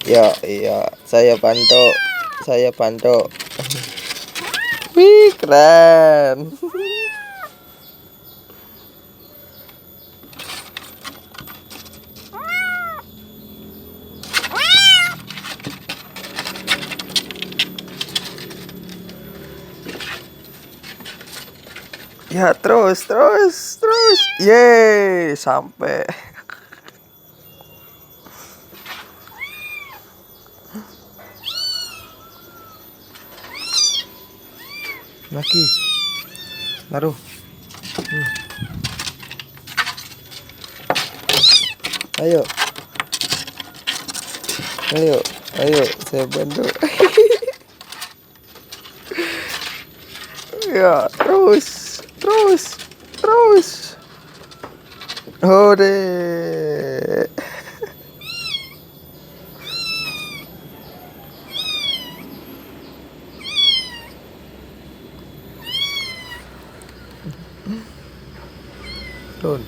Ya, iya, saya bantu. Wih, keren. Ya, terus. Yeay, sampai. Lagi. Naruh. Ayo. Ayo, saya bantu. Ya, terus. Hore. Turun.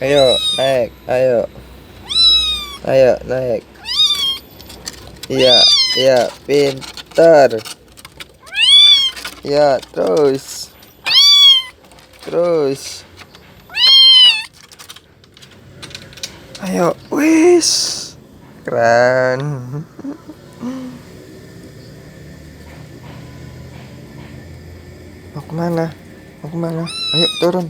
Ayo, naik. Ayo, naik. Iya, pintar. Ya, terus. Ayo, wis. Keren. Mau kemana? Ayo, turun.